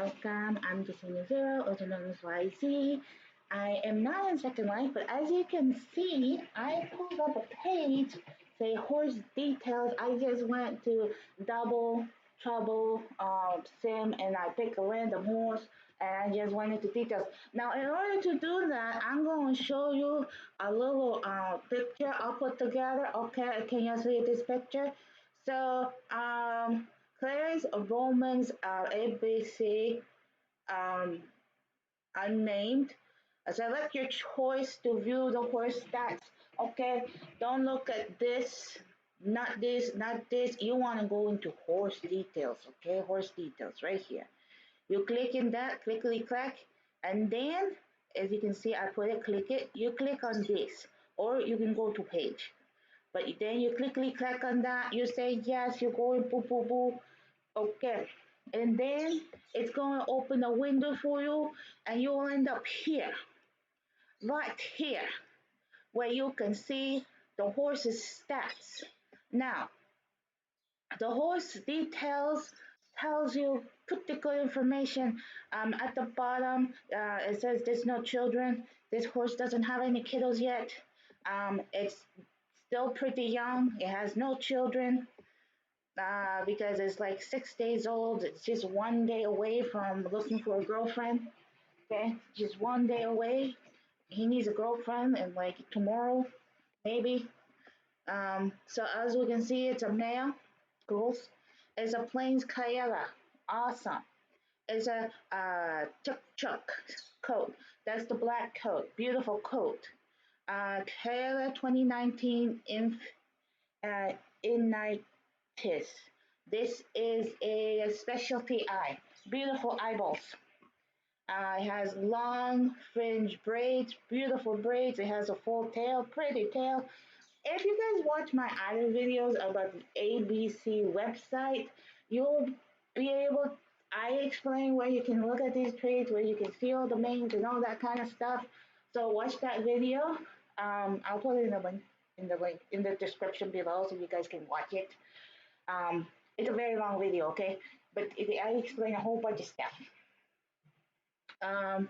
welcome. I'm Yesenia, also known as YZ. I am not in Secondlife, but as you can see, I pulled up a page, say horse details. I just went to double trouble sim and I picked a random horse and I just went into details. Now, in order to do that, I'm going to show you a little picture I'll put together. Okay, can you see this picture? So, Claire's Romans ABC um, unnamed. Select your choice to view the horse stats. Okay, don't look at this, not this, not this. You want to go into horse details. Okay, horse details right here. You click in that, clickety clack, and then as you can see, I put it, click it. You click on this, or you can go to page. But then you clickety clack on that. You say yes. You go in boo boo boo. Okay. And then it's going to open a window for you, and you will end up here, right here, where you can see the horse's stats. Now, the horse details tells you critical information. At the bottom, it says there's no children. This horse doesn't have any kiddos yet. It's still pretty young. It has no children. Because it's like 6 days old. It's just one day away from looking for a girlfriend. Okay, just one day away. He needs a girlfriend, and like tomorrow, maybe. So as we can see, it's a male. Girls. It's a plains Cayella. Awesome. It's a tuk coat. That's the black coat. Beautiful coat. Cayella 2019 uh, Initis. This is a specialty eye. Beautiful eyeballs. It has long fringe braids, beautiful braids. It has a full tail, pretty tail. If you guys watch my other videos about the ABC website, you'll be able. I explain where you can look at these traits, where you can see all the manes and all that kind of stuff. So watch that video. I'll put it in the description below so you guys can watch it. It's a very long video, okay? But I explain a whole bunch of stuff. Um,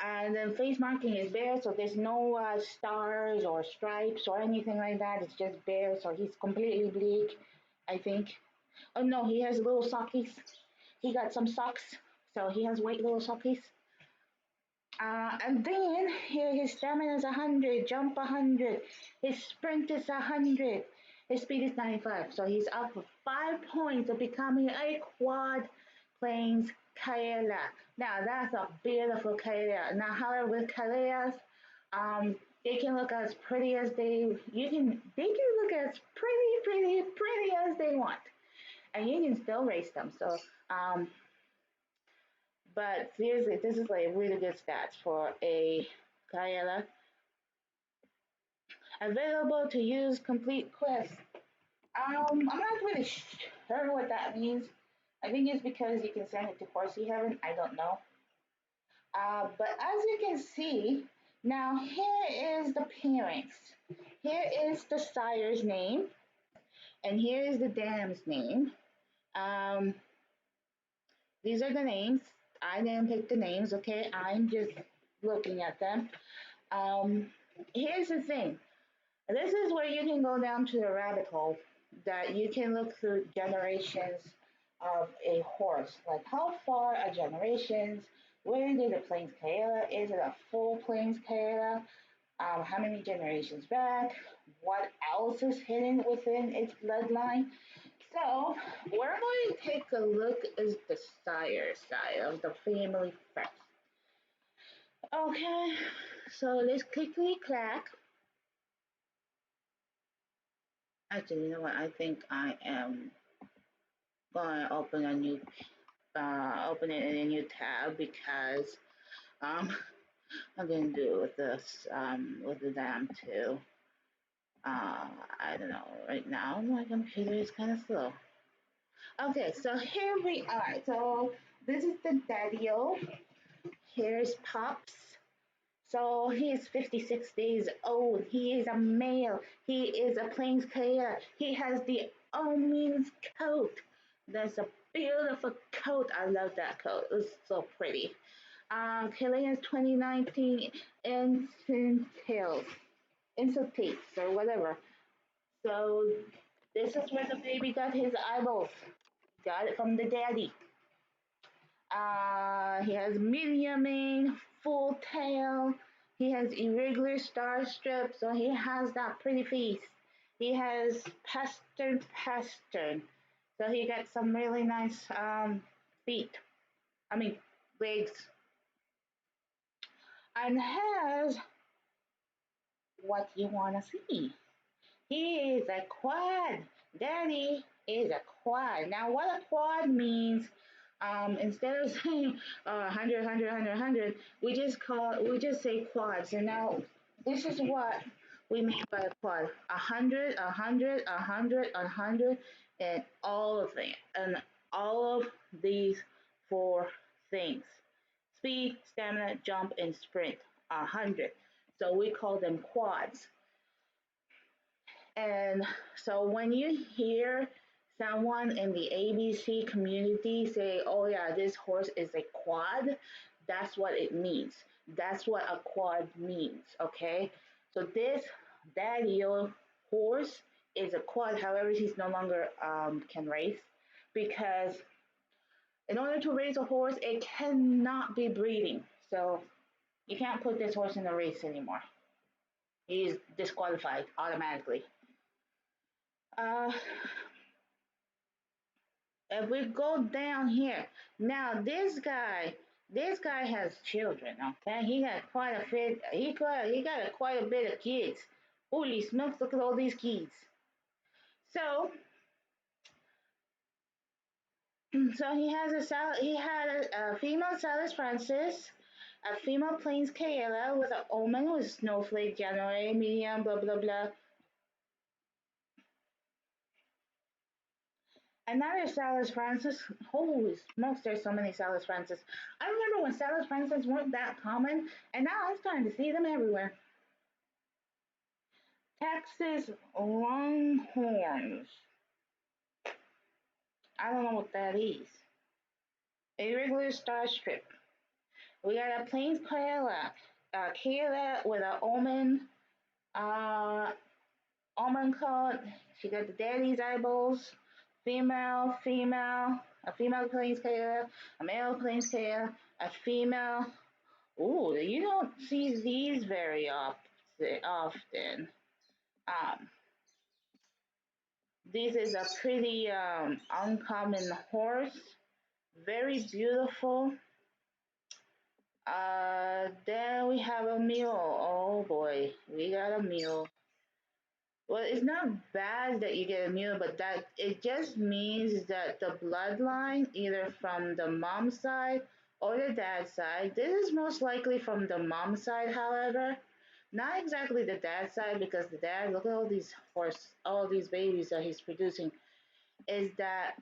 and then face marking is bare, so there's no stars or stripes or anything like that. It's just bare, so he's completely bleak, I think. Oh no, he has little sockies. He got some socks, so he has white little sockies. And then here his stamina is 100, jump 100, his sprint is 100, his speed is 95. So he's up for 5 points of becoming a quad plains Kaela. Now that's a beautiful Kaela. Now, however, with Kaelas, they can look as pretty as they can look as pretty as they want, and you can still race them. So but seriously, this is like really good stats for a Kaela. Available to use complete quest. I'm not really sure what that means. I think it's because you can send it to Horsey Heaven. I don't know. But as you can see, now here is the parents. Here is the sire's name, and here is the dam's name. Um, these are the names. I didn't pick the names, okay? I'm just looking at them. Here's the thing. This is where you can go down to the rabbit hole that you can look through generations of a horse. Like how far are generations? Where did the Plains Kaela? Is it a full Plains Kaela? How many generations back? What else is hidden within its bloodline? So we're going to take a look at the sire side of the family first. Okay, so let's quickly clack. Actually, you know what? I think I am going to open open it in a new tab because I'm going to do it with this with the dam too. I don't know. Right now, my computer is kind of slow. Okay, so here we are. So this is the daddy-o. Here's Pops. So he is 56 days old. He is a male. He is a plains Kaela. He has the Omin's coat. That's a beautiful coat. I love that coat. It's so pretty. Killian's 2019 Incentives, Incentives, or whatever. So this is where the baby got his eyeballs. Got it from the daddy. He has medium mane, full tail. He has irregular star strips, so he has that pretty face. He has pastern. So he got some really nice feet. I mean legs, and has what you wanna see. He is a quad. Daddy is a quad. Now, what a quad means, instead of saying 100, 100, 100, 100, we just say quads. And now, this is what we mean by a quad: 100, 100, 100, 100, and all of it, and all of these four things: speed, stamina, jump, and sprint. 100. So we call them quads. And so when you hear someone in the ABC community say, oh, yeah, this horse is a quad, that's what it means. That's what a quad means, okay? So this daddy horse is a quad. However, he's no longer can race because in order to raise a horse, it cannot be breeding. So you can't put this horse in a race anymore. He's disqualified automatically. Uh, if we go down here, now this guy has children. Okay, he got quite a bit. He got quite a bit of kids. Holy smokes! Look at all these kids. So so he had a female Salis Francis, a female Plains Kayla with an Omen with Snowflake January medium blah blah blah. Another Salis Francis. Holy smokes, there's so many Salis Francis. I remember when Salis Francis weren't that common, and now I'm starting to see them everywhere. Texas Longhorns. I don't know what that is. Irregular star strip. We got a Plains Kayla. Kayla with an uh, almond coat. She got the daddy's eyeballs. Female. A female Plains Kayla. A male Plains Kayla. A female. Ooh, you don't see these very often. Um, this is a pretty uncommon horse. Very beautiful. Then we have a mule. Oh boy, we got a mule. Well, it's not bad that you get a mule, but that it just means that the bloodline, either from the mom side or the dad side, this is most likely from the mom side, however, not exactly the dad side, because the dad, look at all these babies that he's producing, is that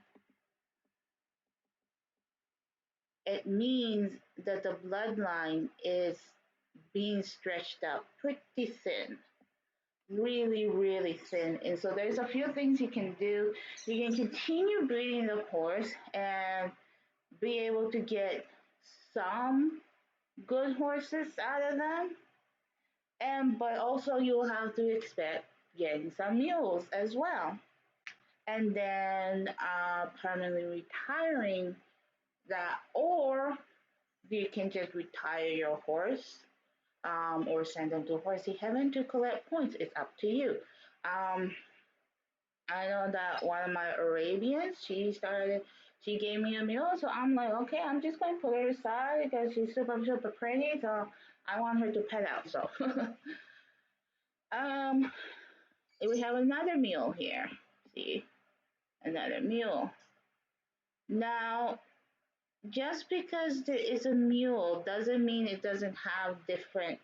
it means that the bloodline is being stretched out pretty thin, really, really thin. And so there's a few things you can do. You can continue breeding the horse and be able to get some good horses out of them. And but also you'll have to expect getting some mules as well. And then permanently retiring that, or you can just retire your horse, or send them to horsey heaven to collect points. It's up to you. Um, I know that one of my Arabians, she gave me a mule, so I'm like, okay, I'm just going to put her aside because she's super, super pretty, so I want her to pet out. So, um, we have another mule here. See, another mule. Now, just because there is a mule doesn't mean it doesn't have different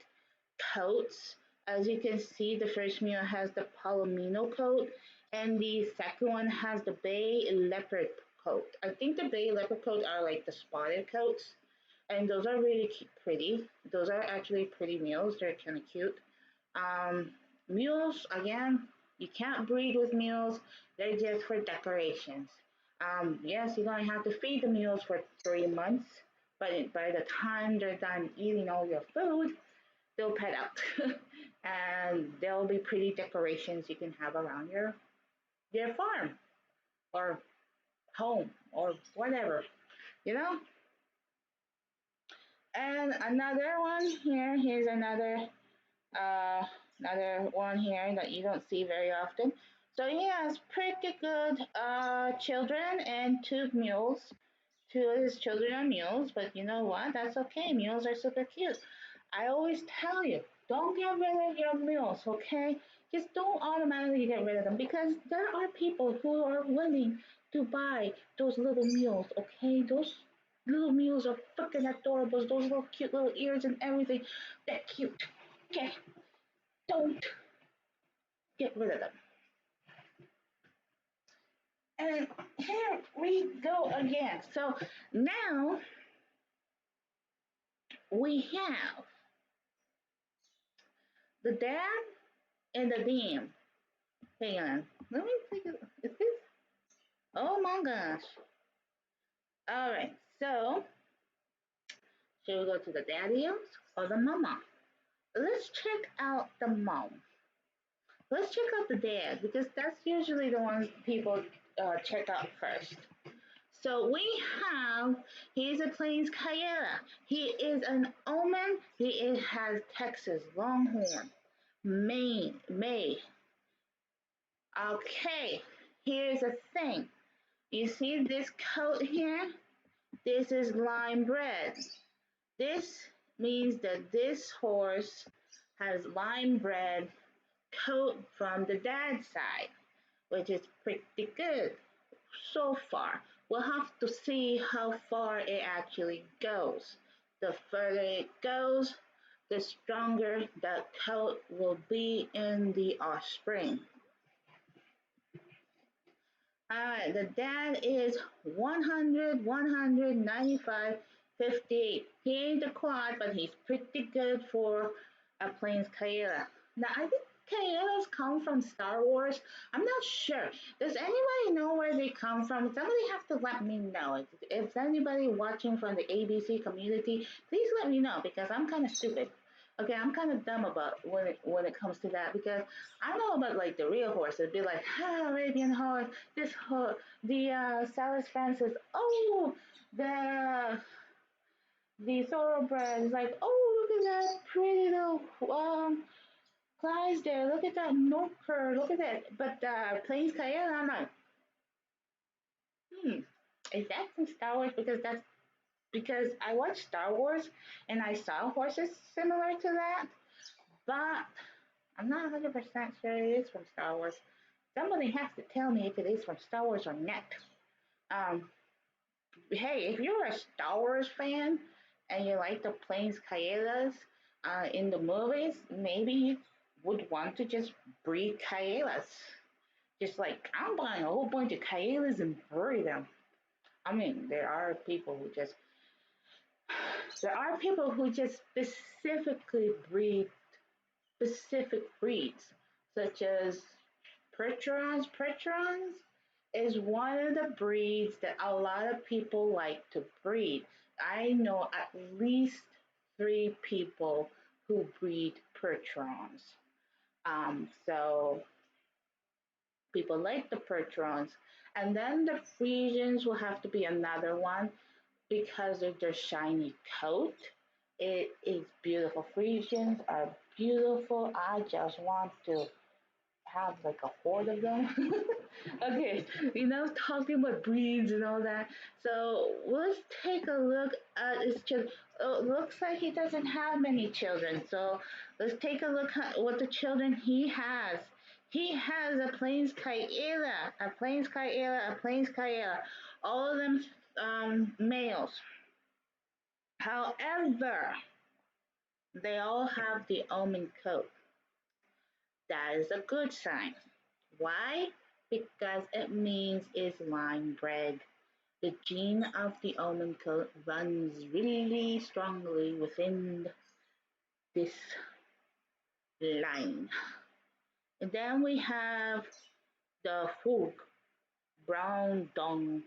coats. As you can see, the first mule has the Palomino coat, and the second one has the Bay Leopard coat. I think the Bay Leopard coat are like the spotted coats, and those are really pretty. Those are actually pretty mules. They're kind of cute. Um, Mules, again, you can't breed with mules. They're just for decorations. Yes, you're gonna have to feed the mules for 3 months, but by the time they're done eating all your food, they'll pet out, and there'll be pretty decorations you can have around your farm or home or whatever, you know. And another one here. Here's uh, another one here that you don't see very often. So he has pretty good children and two mules. Two of his children are mules, but you know what? That's okay. Mules are super cute. I always tell you, don't get rid of your mules, okay? Just don't automatically get rid of them because there are people who are willing to buy those little mules, okay? Those little mules are freaking adorable. Those little cute little ears and everything. They're cute. Okay? Don't get rid of them. And here we go again. So now we have the dad and the dam. Hang on. Let me take a is this? Oh my gosh. Alright, so should we go to the daddy or the mama? Let's check out the mom. Let's check out the dad because that's usually the ones people check out first. So we have, he's a Plains Coyote. He is an Omen. Has Texas Longhorn, Maine, May. Okay, here's the thing. You see this coat here? This is lime bred. This means that this horse has lime bred coat from the dad's side, which is pretty good so far. We'll have to see how far it actually goes. The further it goes, the stronger the coat will be in the offspring. Alright, the dad is 100, 195, 58. He ain't a quad, but he's pretty good for a Plains Coyote. Now, I think Coyotes come from Star Wars. I'm not sure. Does anybody know where they come from? Somebody has to let me know. If anybody watching from the ABC community, please let me know because I'm kind of stupid. Okay, I'm kind of dumb about when it comes to that because I know about like the real horse. It'd be like, Arabian horse, this horse, the Salis Francis. Oh, the the thoroughbred is like, oh, look at that pretty little Clydesdale. Look at that Norker. Look at that. But Plains Coyote, I'm like, hmm, is that from Star Wars? Because I watched Star Wars and I saw horses similar to that, but I'm not 100% sure it is from Star Wars. Somebody has to tell me if it is from Star Wars or not. Um, hey, if you're a Star Wars fan and you like the Plains Coyotes in the movies, maybe you would want to just breed Coyotes. Just like I'm buying a whole bunch of Coyotes and breed them. I mean, there are people who just specifically breed specific breeds, such as Percherons. Percherons is one of the breeds that a lot of people like to breed. I know at least three people who breed Percherons. So people like the Percherons. And then the Frisians will have to be another one because of their shiny coat. It is beautiful. Frisians are beautiful. I just want to have like a horde of them. Okay, talking about breeds and all that. So let's take a look at his children. Oh, looks like he doesn't have many children. So let's take a look at what the children he has. He has a Plains Coyote, a Plains Coyote, a Plains Coyote. All of them males. However, they all have the almond coat. That is a good sign. Why? Because it means it's line bred. The gene of the almond coat runs really strongly within this line. And then we have the hook. brown dung.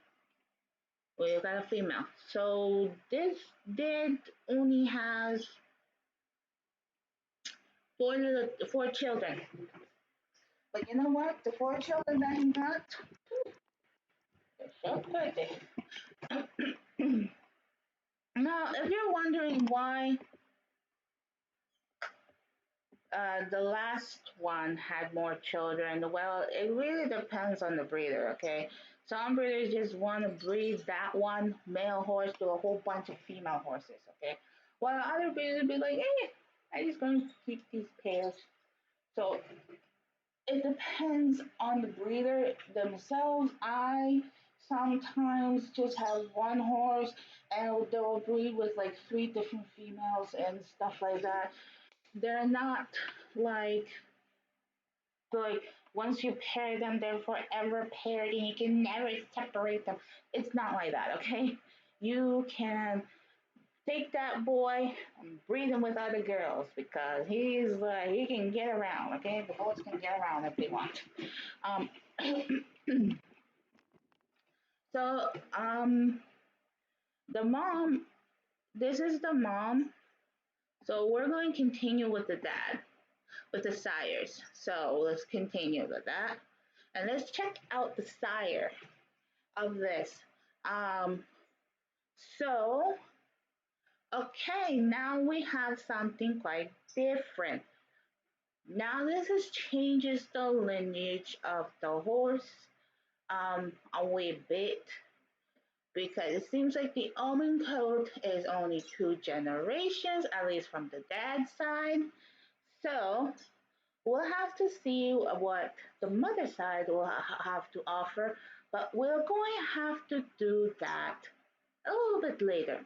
We got a female. So this did only has four children. But you know what? The four children that he got, they're so pretty. Now, if you're wondering why the last one had more children, well, it really depends on the breeder, okay? Some breeders just want to breed that one male horse to a whole bunch of female horses, okay? While other breeders be like, I'm just going to keep these pairs. So it depends on the breeder themselves. I sometimes just have one horse and they'll breed with like three different females and stuff like that. They're not like like once you pair them, they're forever paired and you can never separate them. It's not like that, okay? You can take that boy and breed him with other girls because he can get around, okay? The boys can get around if they want. Um, so the mom, this is the mom. So we're going to continue with the dad, with the sires. So let's continue with that. And let's check out the sire of this. Um, so, okay, now we have something quite different. Now this is changes the lineage of the horse a wee bit because it seems like the almond coat is only two generations, at least from the dad's side. So we'll have to see what the mother side will have to offer, but we're going to have to do that a little bit later.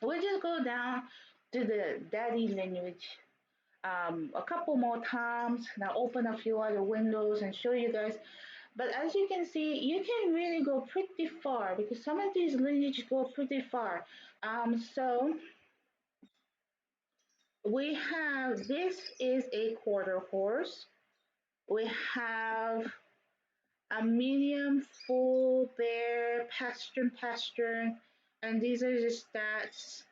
We'll just go down to the daddy lineage a couple more times. Now open a few other windows and show you guys. But as you can see, you can really go pretty far because some of these lineages go pretty far. So we have, this is a quarter horse. We have a medium, full, bear, pastern, and these are the stats.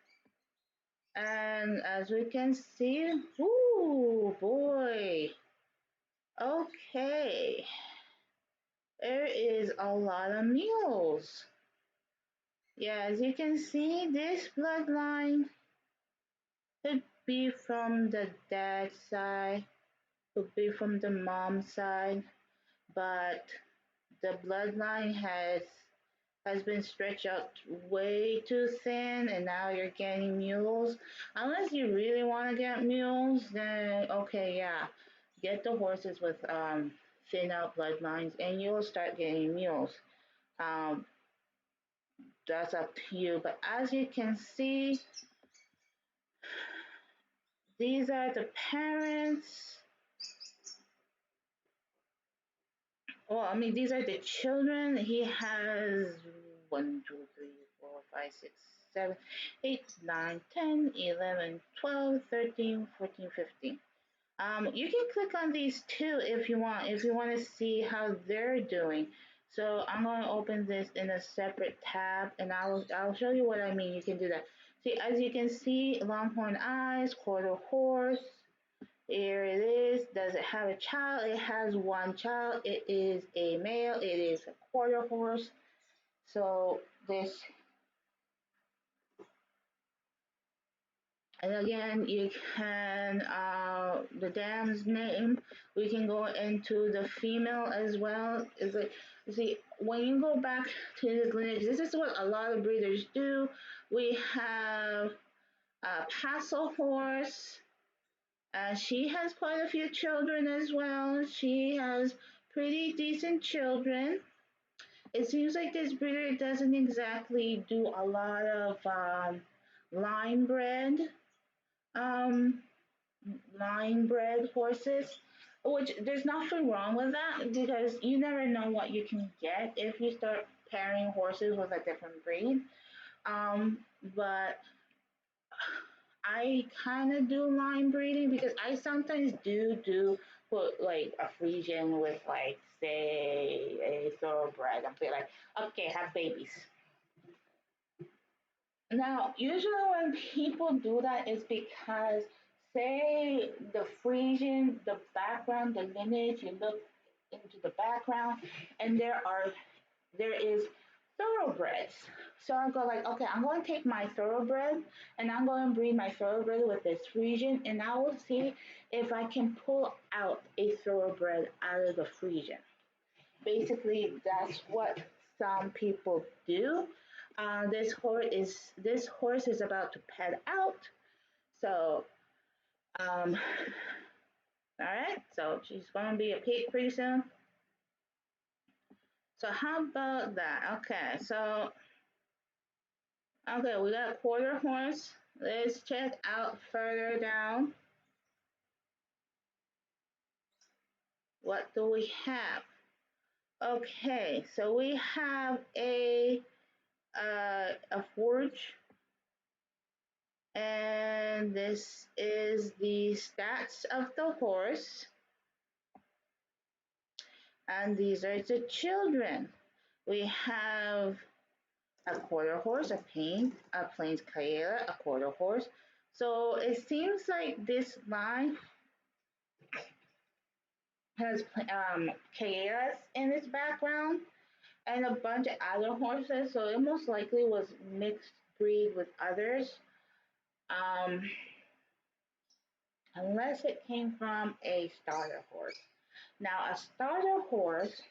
And as we can see, ooh boy, okay, there is a lot of mules. Yeah, as you can see, this bloodline could be from the dad's side, could be from the mom's side, but the bloodline has been stretched out way too thin and now you're getting mules. Unless you really want to get mules, then okay, yeah, get the horses with thin out bloodlines and you'll start getting mules. Um, that's up to you. But as you can see, these are the parents. Well, I mean, these are the children. He has 1, 2, 3, 4, 5, 6, 7, 8, 9, 10, 11, 12, 13, 14, 15. You can click on these too if you want to see how they're doing. So I'm going to open this in a separate tab and I'll show you what I mean. You can do that. See, as you can see, longhorn eyes, quarter horse. Here it is. Does it have a child? It has one child. It is a male. It is a quarter horse. So this, and again, you can, the dam's name, we can go into the female as well. Is it, see, when you go back to this lineage, this is what a lot of breeders do. We have a Paso horse. She has quite a few children as well. She has pretty decent children. It seems like this breeder doesn't exactly do a lot of line bred, um, line bred horses, which there's nothing wrong with that because you never know what you can get if you start pairing horses with a different breed. But I kind of do line breeding because I sometimes do put like a Frisian with like say a thoroughbred and be like, okay, have babies. Now, usually when people do that is because say the Frisian, the background, the lineage, you look into the background and there is thoroughbreds. So I'll go like, okay, I'm going to take my thoroughbred and I'm going to breed my thoroughbred with this Frisian and I will see if I can pull out a thoroughbred out of the Frisian. Basically, that's what some people do. This horse is about to pet out. So, all right. So she's going to be a pig pretty soon. So how about that? Okay, we got a quarter horse. Let's check out further down. What do we have? Okay, so we have a forge, and this is the stats of the horse, and these are the children. We have a quarter horse, a plains Kaela, a quarter horse. So it seems like this line has Kaelas in its background and a bunch of other horses. So it most likely was mixed breed with others, um, unless it came from a starter horse. Now, a starter horse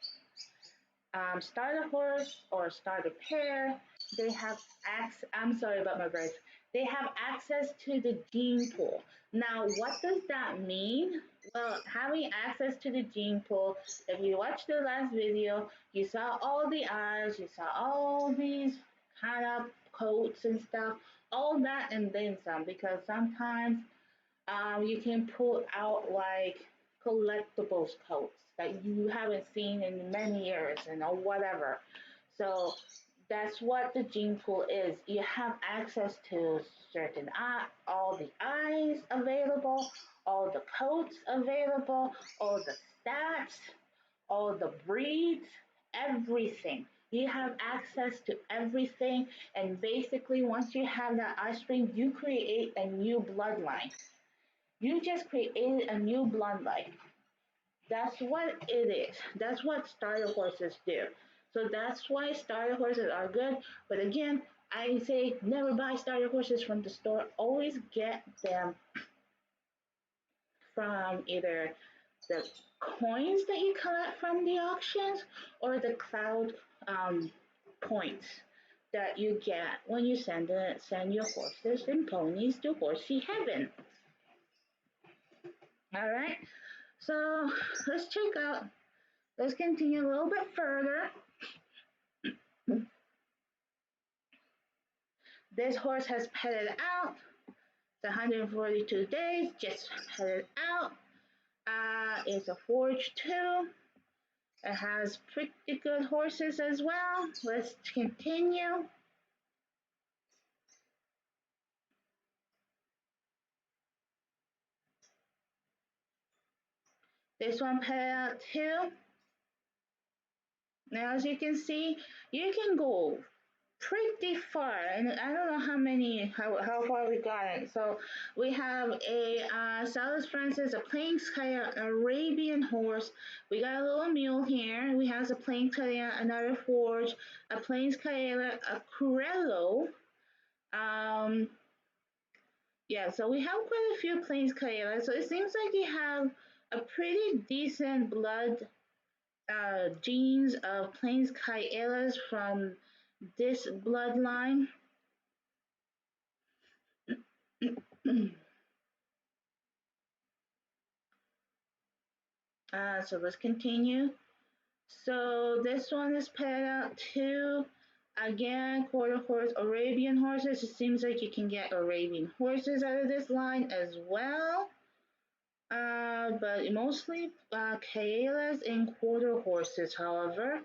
or starter pair, they have access. I'm sorry about my voice. They have access to the gene pool. Now, what does that mean? Well, having access to the gene pool, if you watched the last video, you saw all the eyes, you saw all these kind of coats and stuff, all that and then some, because sometimes you can pull out like collectibles coats that you haven't seen in many years and or whatever. So that's what the gene pool is. You have access to certain all the eyes available, all the coats available, all the stats, all the breeds, everything. You have access to everything, and basically, once you have that offspring, you create a new bloodline. You just created a new bloodline. That's what it is. That's what starter horses do. So that's why starter horses are good. But again, I say never buy starter horses from the store. Always get them from either the coins that you collect from the auctions or the cloud points that you get when you send your horses and ponies to horsey heaven. All right. So let's check out, let's continue a little bit further. This horse has petted out. It's 142 days, just petted out. It's a forge too. It has pretty good horses as well. Let's continue. This one petted out too. Now, as you can see, you can go pretty far, and I don't know how far we got it. So we have a Salas Francis, a plains Kaya, an Arabian horse. We got a little mule here. We have a plains Kaya, another forge, a plains Kaya, a Curello. Um, yeah, so we have quite a few plains Kaya. So it seems like you have a pretty decent blood genes of plains Kaelas from this bloodline. So let's continue. So this one is paired out too. Again, quarter horse, Arabian horses. It seems like you can get Arabian horses out of this line as well. But mostly Kaelas and quarter horses, however.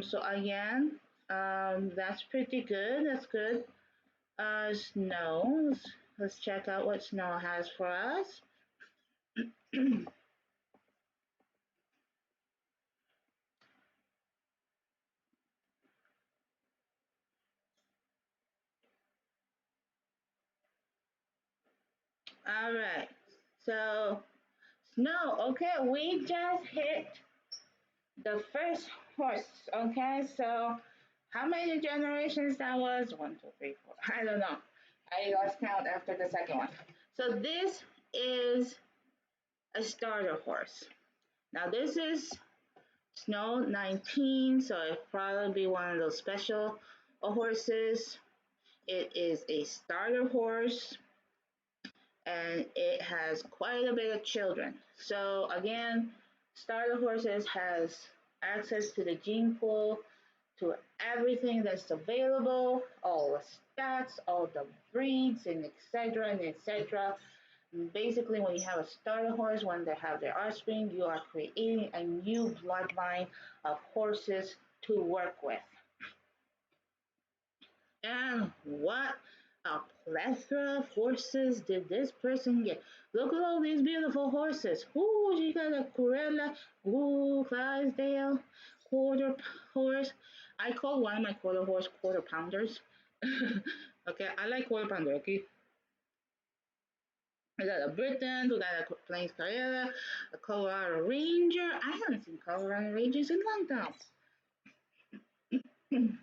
So again, that's pretty good. That's good. Snow. Let's check out what Snow has for us. All right. So, Snow, okay, we just hit the first horse. Okay, so how many generations that was? One, two, three, four. I don't know. I lost count after the second one. So this is a starter horse. Now this is Snow 19, so it probably be one of those special horses. It is a starter horse and it has quite a bit of children. So again, starter horses has access to the gene pool, to everything that's available, all the stats, all the breeds, and etc. and etc. Basically, when you have a starter horse, when they have their offspring, you are creating a new bloodline of horses to work with. And what a plethora of horses did this person get? Look at all these beautiful horses. Ooh, she got a Corella, ooh, Clydesdale, quarter horse. I call one of my quarter horse quarter pounders. Okay, I like quarter pounder, okay? We got a Britain, we got a Plains Carrera, a Colorado Ranger. I haven't seen Colorado Rangers in a long time.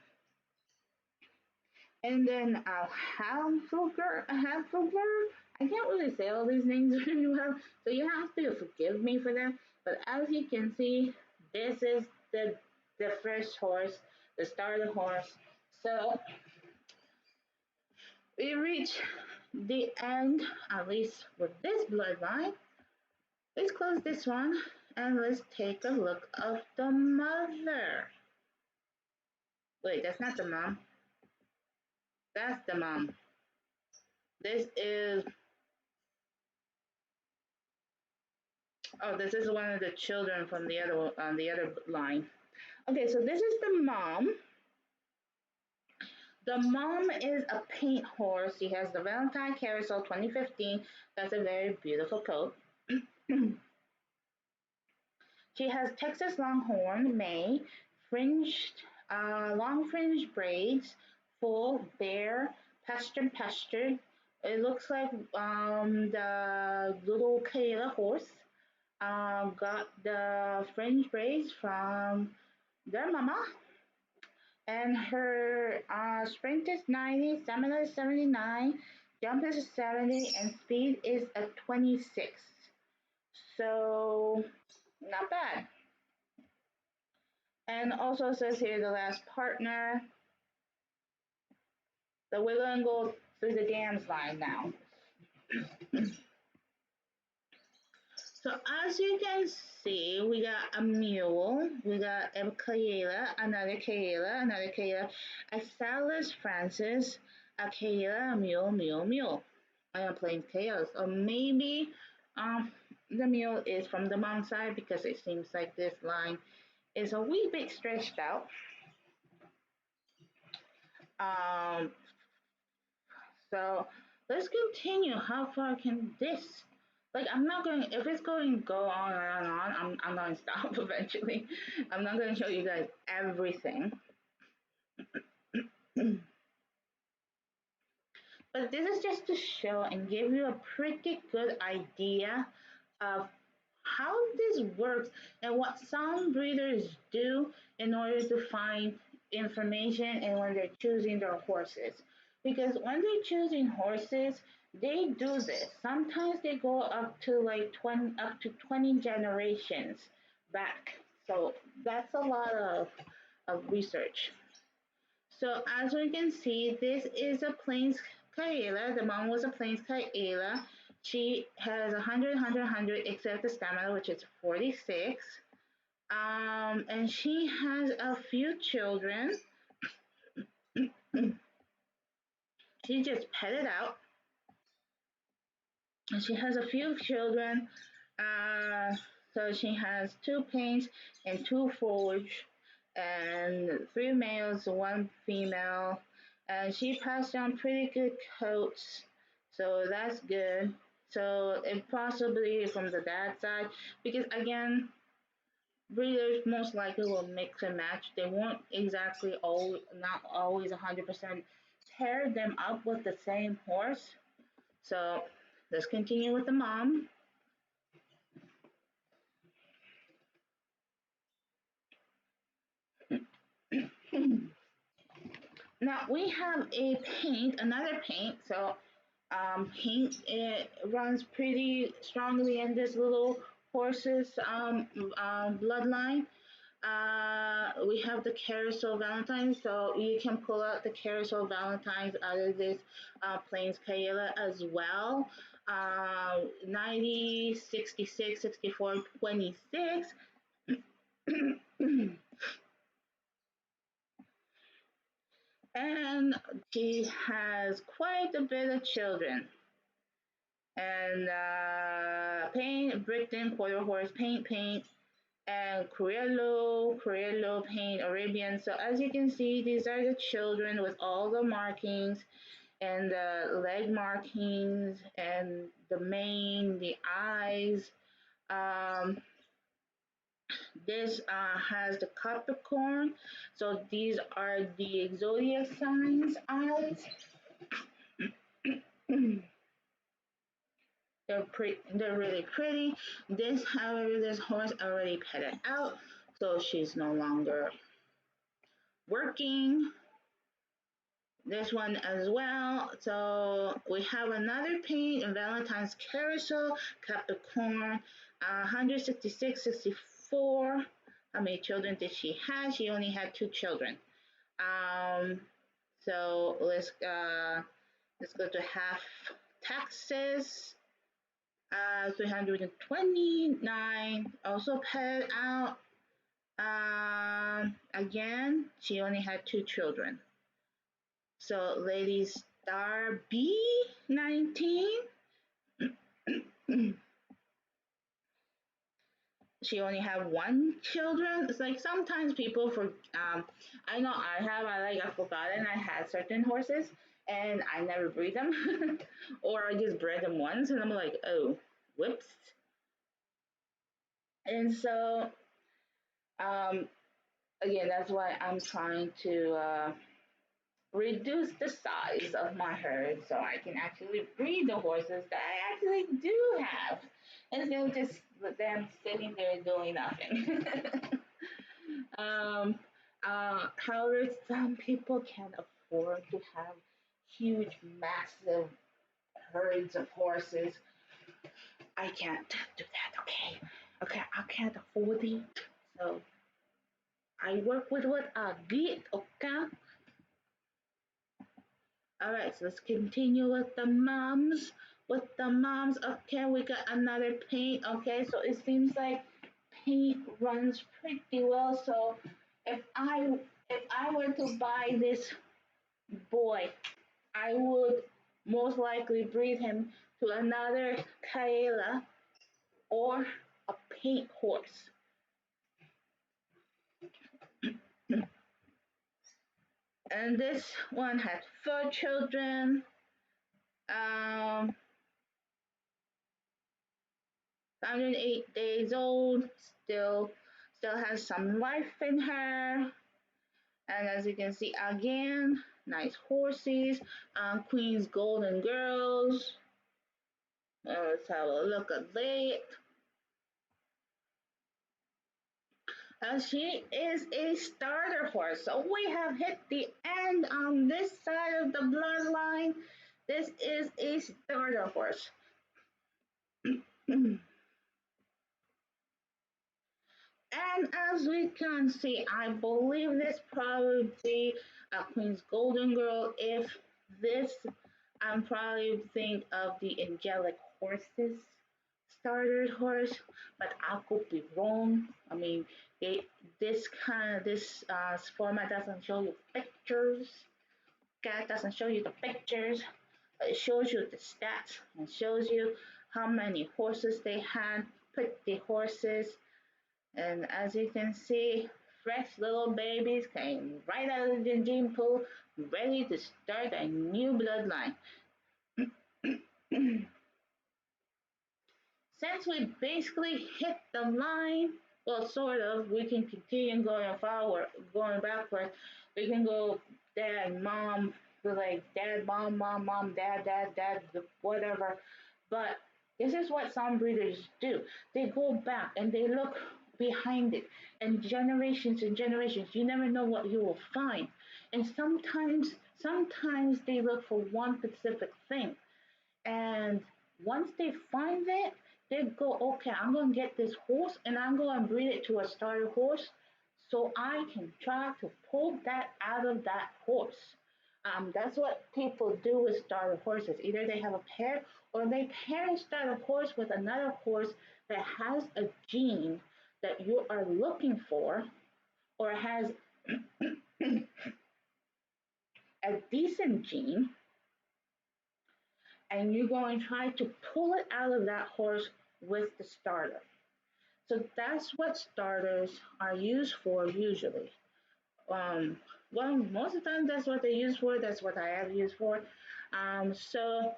And then a Hamburger. I can't really say all these names very well, so you have to forgive me for that. But as you can see, this is the first horse, the starter horse. So we reach the end, at least with this bloodline. Let's close this one and let's take a look of the mother. Wait, that's not the mom. That's the mom. This is this is one of the children from the other line. Okay, so this is the mom. The mom is a paint horse. She has the Valentine Carousel 2015. That's a very beautiful coat. She has Texas Longhorn May, fringed, long fringed braids, full, bare, pastured. It looks like the little Kayla horse got the fringe braids from their mama. And her sprint is 90, stamina is 79, jump is 70, and speed is a 26. So, not bad. And also says here the last partner, the we're gonna go through the dams line now. So as you can see, we got a mule, we got a Kayla, another Kayla, a Salas Francis, a Kayla, a mule. I am playing Kayla. So maybe the mule is from the mom's side because it seems like this line is a wee bit stretched out. Um, so let's continue. How far can this? Like I'm not going. If it's going to go on and on, I'm going to stop eventually. I'm not going to show you guys everything. But this is just to show and give you a pretty good idea of how this works and what some breeders do in order to find information and when they're choosing their horses. Because when they're choosing horses, they do this. Sometimes they go up to like 20 generations back. So that's a lot of research. So as we can see, this is a Plains Kaela. The mom was a Plains Kaela. She has 100, 100, 100, except the stamina, which is 46. And she has a few children. She just petted out. And she has a few children. Uh, so she has two paints and two forge, and three males, one female. And she passed down pretty good coats, so that's good. So it possibly from the dad side, because again, breeders most likely will mix and match. They won't exactly not always 100% pair them up with the same horse. So let's continue with the mom. Now we have a paint, another paint. So paint it runs pretty strongly in this little horse's bloodline. We have the Carousel Valentines, so you can pull out the Carousel Valentines out of this Plains Kayla as well. 90, 66, 64, 26. And she has quite a bit of children. And paint, Brickton, quarter horse, paint, and Criollo paint, Arabian. So as you can see, these are the children with all the markings and the leg markings and the mane, the eyes. Um, this has the Capricorn. So these are the zodiac signs eyes. They're really pretty. This, however, this horse already petted out, so she's no longer working. This one as well. So we have another paint in Valentine's Carousel, Capricorn, 166, 64. How many children did she have? She only had 2 children. So let's go to half taxes. 329 also paid out. Again, she only had 2 children. So Lady Star B19, she only had 1 children. It's like sometimes people for I know I forgotten I had certain horses and I never breed them or I just bred them once and I'm like, oh, whoops. And so um, again, that's why I'm trying to reduce the size of my herd so I can actually breed the horses that I actually do have instead of just them sitting there doing nothing. um, However, some people can afford to have huge, massive herds of horses. I can't do that, okay? Okay, I can't afford it. So I work with what I get, okay? All right, so let's continue with the moms. With the moms, okay, we got another paint. Okay, so it seems like paint runs pretty well. So if I if I were to buy this boy, I would most likely breed him to another Kaela or a paint horse. And this one had 4 children. 108 days old, still has some life in her. And as you can see again, nice horses, Queen's Golden Girls. Let's have a look at that. She is a starter horse. So we have hit the end on this side of the bloodline. This is a starter horse. And as we can see, I believe this probably a Queen's Golden Girl. If this, I'm probably think of the Angelic Horses starter horse, but I could be wrong. I mean, they this format doesn't show you pictures. Cat doesn't show you the pictures, but it shows you the stats and shows you how many horses they had. Put the horses and as you can see, fresh little babies came right out of the gene pool, ready to start a new bloodline. Since we basically hit the line, well, sort of, we can continue going forward, going backward. We can go dad, mom, like dad, mom, mom, mom, dad, dad, dad, whatever. But this is what some breeders do. They go back and they look behind it, and generations, you never know what you will find. And sometimes they look for one specific thing. And once they find it, they go, okay, I'm going to get this horse and I'm going to breed it to a starter horse so I can try to pull that out of that horse. That's what people do with starter horses. Either they have a pair or they pair a starter horse with another horse that has a gene that you are looking for or has a decent gene, and you're going to try to pull it out of that horse with the starter. So that's what starters are used for usually. Um, well, most of the time that's what they use for. That's what I have used for. So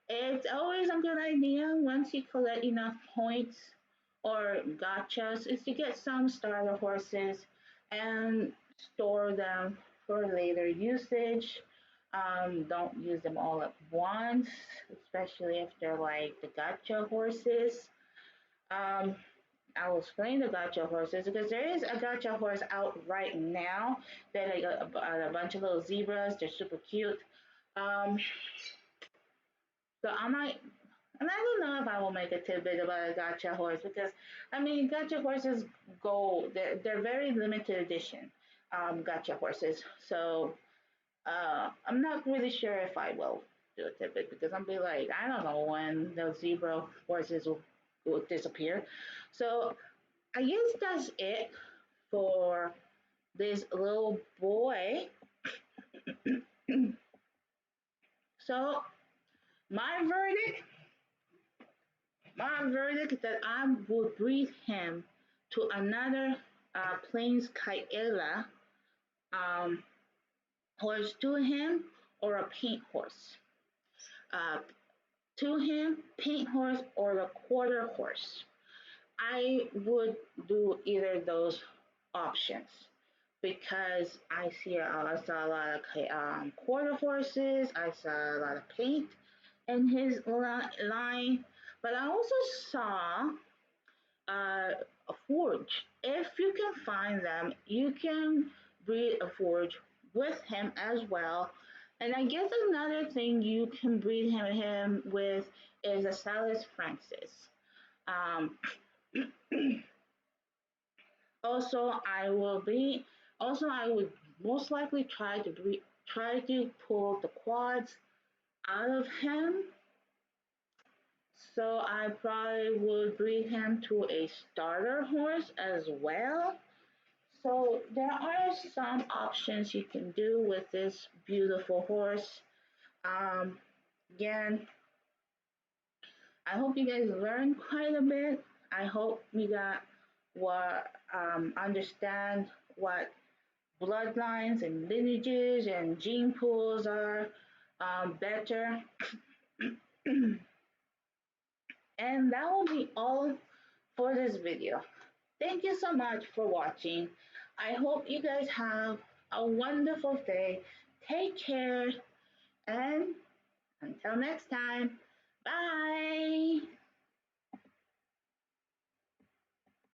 it's always a good idea once you collect enough points or gotchas is to get some starter horses and store them for later usage. Don't use them all at once, especially if they're like the gotcha horses. Um, I will explain the gotcha horses because there is a gotcha horse out right now that like a bunch of little zebras. They're super cute. Um, so I might, and I don't know if I will make a tidbit about a gotcha horse because I mean gotcha horses go they're very limited edition gotcha horses. So I'm not really sure if I will do a tidbit because I'm be like I don't know when those zebra horses will disappear. So I guess that's it for this little boy. So my verdict, my verdict is that I would breed him to another Plains Kaila um, horse to him or a paint horse. Uh, to him, paint horse or a quarter horse. I would do either of those options because I saw a lot of quarter horses. I saw a lot of paint in his line, but I also saw a forge. If you can find them, you can breed a forge with him as well. And I guess another thing you can breed him with is a Salus Francis. Um, Also, I would most likely try to pull the quads out of him. So I probably would breed him to a starter horse as well. So there are some options you can do with this beautiful horse. Um, Again, I hope you guys learned quite a bit. I hope you got what understand what bloodlines and lineages and gene pools are better. And that will be all for this video. Thank you so much for watching. I hope you guys have a wonderful day. Take care and until next time, bye.